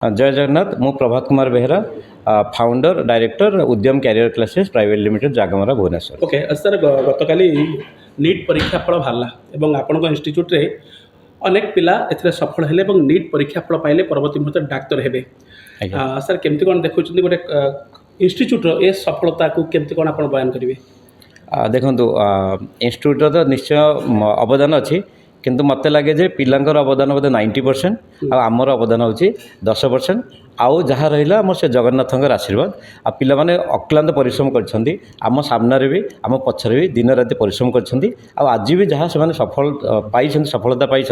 जय जगन्नाथ मु Prabhat Kumar Behera founder director Udyam career classes private limited Jagmara Bhubaneswar. Okay sir गतकाली नीट परीक्षा फल बाहर एवं आपण इंस्टीट्यूट रे अनेक पिला एथिरे सफल हेले एवं नीट परीक्षा फल पाइले परवर्ती मुहूर्त डाक्तर हेबे। सर केमती कोन देखुछन गोटे इंस्टीट्यूट रो ए सफलता को केमती कोन आपण बयान करिवे? देखंतु इंस्टीट्यूट तो निश्चय अवदान अच्छी किंतु मत लगे जे पिलांकर अवदान बोधे 90% आमर अवदान होची 10%। आउ जहाँ रहा आम से जगन्नाथंकर आशीर्वाद आ पिला माने अक्लांत परिश्रम करछंती आम सामने भी आम पछरे भी दिन राति परिश्रम करछंती आज भी जहाँ से सफल पाई सफलता पाई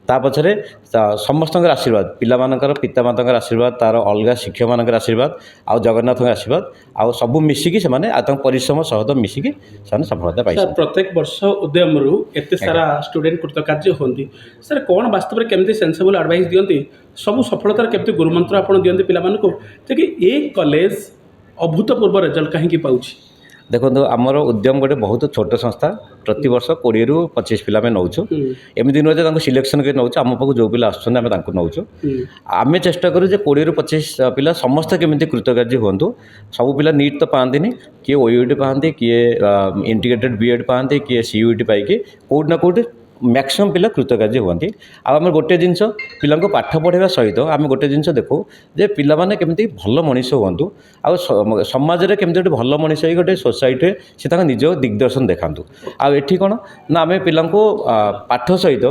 ता पछरे समस्तंकर आशीर्वाद पिला मानकर पिता मातांकर आशीर्वाद तार अलग शिक्षक मानकर आशीर्वाद आ जगन्नाथंकर आशीर्वाद आ सब मिसिकी से माने परिश्रम सहित मिसिकी से सफलता पाई। प्रत्येक वर्ष उद्यम रु एते सारा स्टूडेंट कृतकार्य होती सर कौन वास्तव में केमती सेंसिबल एडवाइस दियंती सब सफलतार केमती गुरुमंत्र आपण दियंती पिला मानको कि ए कॉलेज अभूतपूर्व रिजल्ट कहीं पाउछि? देखो आमर उद्यम गोटे बहुत छोट संस्था प्रति वर्ष 20 ରୁ 25 पिला में नौचु एमती नुहे सिलेक्शन कर नौचु आम पाक जो पिला आसुँच नौचु आम चेष्टा करूँ 20 ରୁ 25 पिला समस्त केमी कृतकार्य हूँ। सब पिला नीट तो पाती किए ओयूटी पाती किए इंटीग्रेटेड बीएड पाती किए सीयूटी पाई कौट ना कौट मैक्सिमम पिला कृतकार्य होती। आम गोटे जिनस पिला पाठ पढ़ाଇବା सहित आम गोटे जिनस देखू जे पिला माने केमती भल मनीष हूँ आ समाज में केमती गोटे भल मनीष गोटे सोसाइटी से निज दिग्दर्शन देखातु आठी कौन ना आम पिला पाठ सहित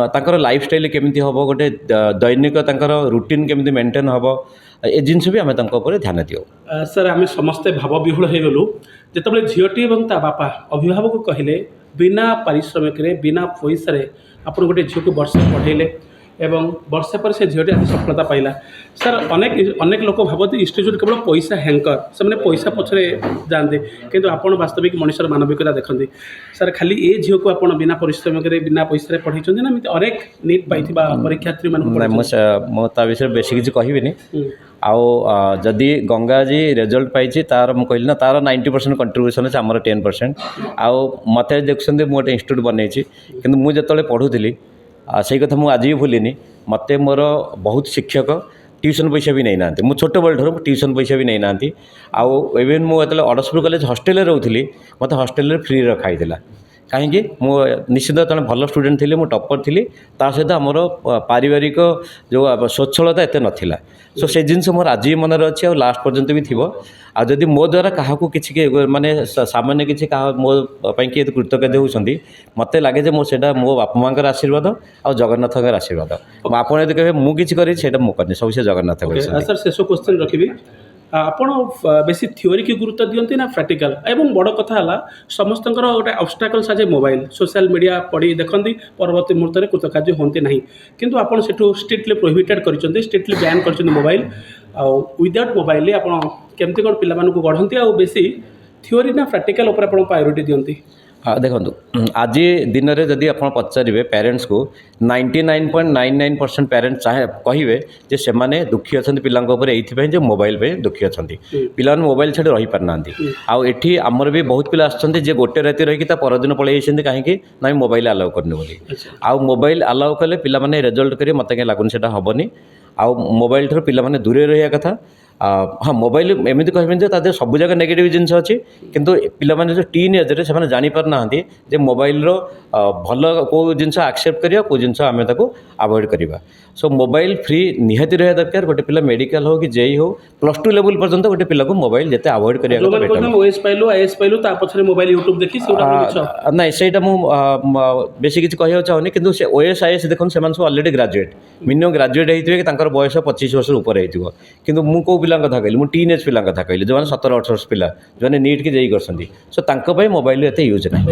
तांकर लाइफस्टाइल केमती हम गोटे दैनिक रूटीन केमती मेंटेन हम ए जिनस भी आम ध्यान दियो। सर आम समस्ते भाव विहुल हो गलु जिते झीटी और ता बापा अभिभावक कहले बिना पारिश्रमिक बिना पैसा आप गोटे झील को वर्ष पढ़ेले एवं वर्षे पर से झीटी आज सफलता पाइला। सर अनेक अनेक लोक भावती इंस्टीट्यूट केवल पैसा हैंकर से पैसा पछरे जाते किंतु आप वास्तविक मनुष्यर मानविकता देखते। सर खाली ये झील को आप बिना परिश्रमिक बिना पैसा पढ़े ना अनेक नीट पाई परीक्षार्थी मैं विषय बेस किसी कहबी आउ जदि गंगा जी रिजल्ट पाई तार मुझे कहली ना तार 90% कंट्रीब्यूशन अच्छे आमर 10%। आउ मत देखते मुझे इंस्टीट्यूट बनई कि मुझे पढ़ुली से कथा मुझे आज भी भूलिनी मत मोर बहुत शिक्षक ट्यूशन पैसा भी नहीं ना मुझे छोट बल ठार ट्यूशन पैसा भी नहीं ना आउ इवेन मुझे अड़सपुर कॉलेज हॉस्टेल रोली मत हॉस्टेल फ्री रखाई कहीं मु निश्चित जन भल स्टूडेंट थी मुझे टपर थी सहित आमर पारिवारिक जो स्वच्छलता एत नाला सो से जिनस मोर आज भी मन अच्छी आ लास्ट पर्यंत भी थी आदि मो द्वारा क्या किसी माने सामान्य किसी मो किए कृतकार्य होती मत लगे मोटा मो बापा माँ आशीर्वाद आ जगन्नाथ आशीर्वाद आप कहे मुझे करी मुझे सब से जगन्नाथ। सर शेष क्वेश्चन रखी आपण बेसी थ्योरी की गुरुत्व दियंती ना प्रैक्टिकल एवं बड़ कथा है समस्त गोटे ऑब्स्टैकल्स आज मोबाइल सोशल मीडिया पढ़ी देखती परवर्ती मुहूर्त में कृतकार्य होती ना किंतु आपड़ से स्ट्रिक्टली प्रोहिबिटेड कर स्ट्रिक्टली बैन कर मोबाइल विदाउट मोबाइल आप केमती कौन पिला गढ़ती आ बेसी थ्योरी ना प्रैक्टिकल प्रायोरिटी दियंती? देखो आज दिन में जदि आप पचारे पेरेंट्स को 99.99% पेरेंट्स चाहे कहे जे से माने दुखी अच्छा पिला मोबाइल पे दुखी अच्छा पिला मोबाइल छाड़ी रही पारना आठी आमर भी बहुत पिला आसछन्ति गोटे राति रही परदिन पलि कहीं ना मोबाइल अलाउ करने बोली आउ मोबाइल अलाउ कले पिला माने रिजल्ट करेंगे मत कहीं लगुनि से हेनी आउ मोबाइल ठार पिला माने दूरे रहा कथा। हाँ मोबाइल एमती कह सब जगह नेगेटिव जिनस अच्छी किंतु पिलाने जो टीन एज से जापर ना मोबाइल भल कौ जिनस एक्सेप्ट करिया कौ जिनस आम अवॉइड करवा। सो मोबाइल फ्री निहाती रहा दरकार गोटे पिला मेडिकल हो कि जेई हो +2 लेवल पर्यंत गोटे पिला को मोबाइल जिते अवॉइड करिया ना सेटा बेसी किसी कहना चाहूनी किंतु से ओएस आईएएस देखो से सब ऑलरेडी ग्रेजुएट मिनिमम ग्रेजुएट होते बयस 25 वर्ष ऊपर हो किंतु मु को पिला कथा कहली मुझे टीनेज पिला कथा कहली जो 17-18 वर्ष पिला जो नीट की जेई कर सो मोबाइल एत यूज ना।